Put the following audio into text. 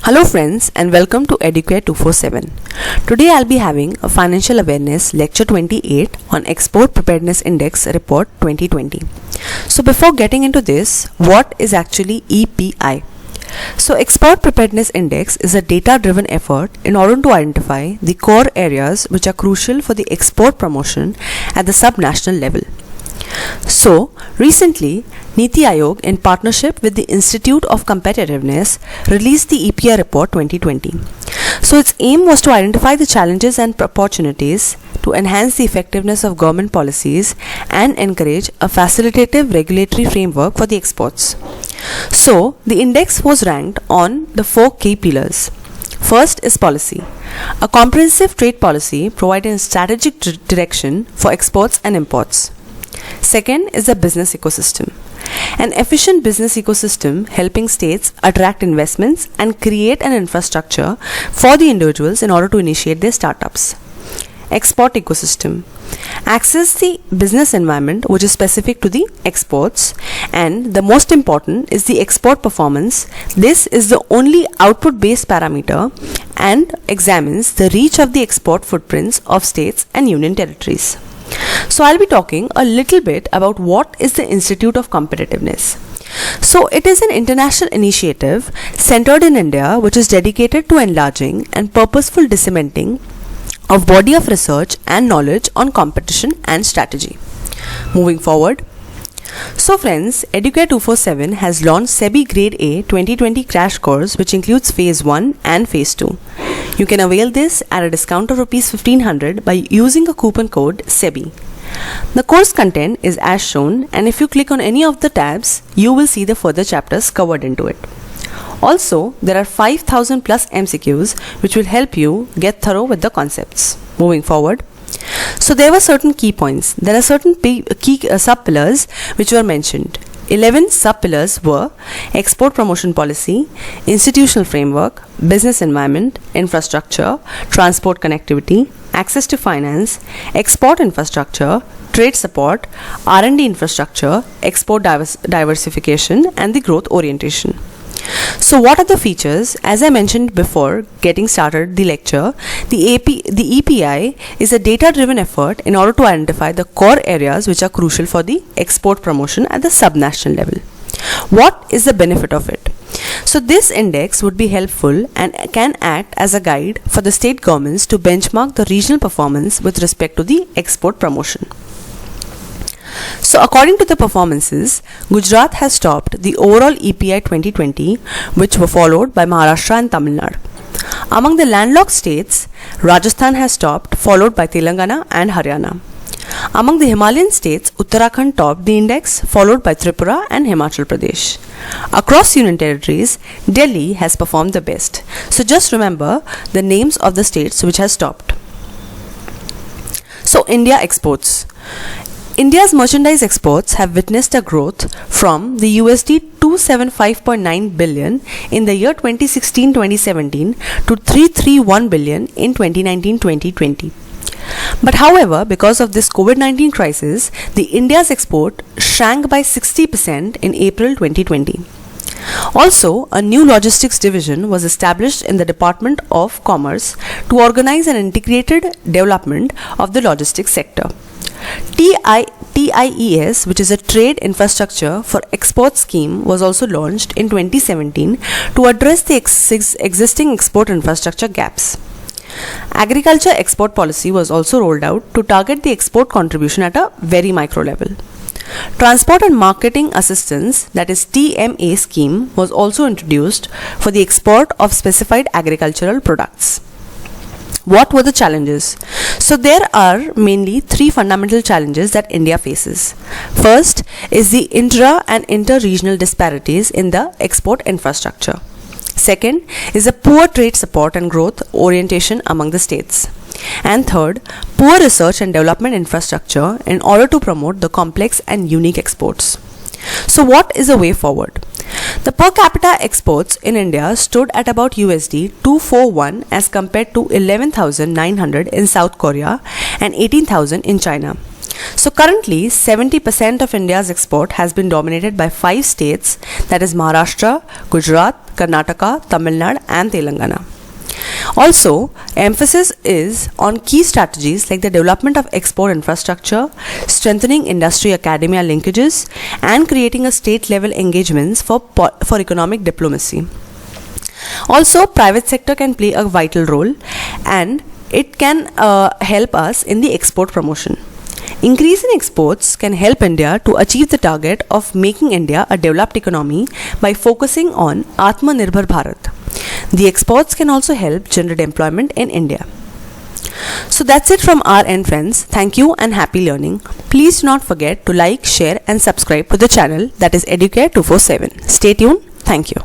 Hello friends and welcome to Educare 247. Today I'll be having a financial awareness lecture 28 on Export Preparedness Index Report 2020. So before getting into this, what is actually EPI? So Export Preparedness Index is a data-driven effort in order to identify the core areas which are crucial for the export promotion at the subnational level. So, recently, Niti Aayog, in partnership with the Institute of Competitiveness, released the EPI Report 2020. So, its aim was to identify the challenges and opportunities to enhance the effectiveness of government policies and encourage a facilitative regulatory framework for the exports. So, the index was ranked on the 4 key pillars. First is policy. A comprehensive trade policy providing strategic direction for exports and imports. Second is the business ecosystem. An efficient business ecosystem helping states attract investments and create an infrastructure for the individuals in order to initiate their startups. Export ecosystem. Access the business environment which is specific to the exports, and the most important is the export performance. This is the only output based parameter and examines the reach of the export footprints of states and union territories. So I'll be talking a little bit about what is the Institute of Competitiveness. So it is an international initiative centered in India which is dedicated to enlarging and purposeful disseminating of body of research and knowledge on competition and strategy. Moving forward. So friends, Educare 247 has launched SEBI Grade A 2020 crash course which includes phase 1 and phase 2. You can avail this at a discount of Rs 1500 by using a coupon code SEBI. The course content is as shown, and if you click on any of the tabs, you will see the further chapters covered into it. Also, there are 5000 plus MCQs which will help you get thorough with the concepts. Moving forward. So there were certain key points. There are certain key sub-pillars which were mentioned. 11 sub-pillars were export promotion policy, institutional framework, business environment, infrastructure, transport connectivity, access to finance, export infrastructure, trade support, R&D infrastructure, export diversification, and the growth orientation. So what are the features? As I mentioned before getting started the lecture, the EPI is a data-driven effort in order to identify the core areas which are crucial for the export promotion at the subnational level. What is the benefit of it? So this index would be helpful and can act as a guide for the state governments to benchmark the regional performance with respect to the export promotion. So according to the performances, Gujarat has topped the overall EPI 2020, which were followed by Maharashtra and Tamil Nadu. Among the landlocked states, Rajasthan has topped, followed by Telangana and Haryana. Among the Himalayan states, Uttarakhand topped the index, followed by Tripura and Himachal Pradesh. Across union territories, Delhi has performed the best. So just remember the names of the states which has topped. So India exports. India's merchandise exports have witnessed a growth from the USD 275.9 billion in the year 2016-2017 to 331 billion in 2019-2020. But however, because of this COVID-19 crisis, the India's export shrank by 60% in April 2020. Also, a new logistics division was established in the Department of Commerce to organize an integrated development of the logistics sector. TIES, which is a trade infrastructure for export scheme, was also launched in 2017 to address the existing export infrastructure gaps. Agriculture export policy was also rolled out to target the export contribution at a very micro level. Transport and Marketing Assistance, that is TMA scheme, was also introduced for the export of specified agricultural products. What were the challenges? So there are mainly 3 fundamental challenges that India faces. First is the intra and inter-regional disparities in the export infrastructure. Second is a poor trade support and growth orientation among the states. And third, poor research and development infrastructure in order to promote the complex and unique exports. So what is the way forward? The per capita exports in India stood at about USD 241 as compared to 11,900 in South Korea and 18,000 in China. So currently 70% of India's export has been dominated by 5 states, that is Maharashtra, Gujarat, Karnataka, Tamil Nadu and Telangana. Also, emphasis is on key strategies like the development of export infrastructure, strengthening industry academia linkages, and creating a state-level engagements for economic diplomacy. Also, private sector can play a vital role, and it can help us in the export promotion. Increase in exports can help India to achieve the target of making India a developed economy by focusing on Atmanirbhar Bharat. The exports can also help generate employment in India. So that's it from our end, friends. Thank you and happy learning. Please do not forget to like, share and subscribe to the channel, that is Educare 247. Stay tuned. Thank you.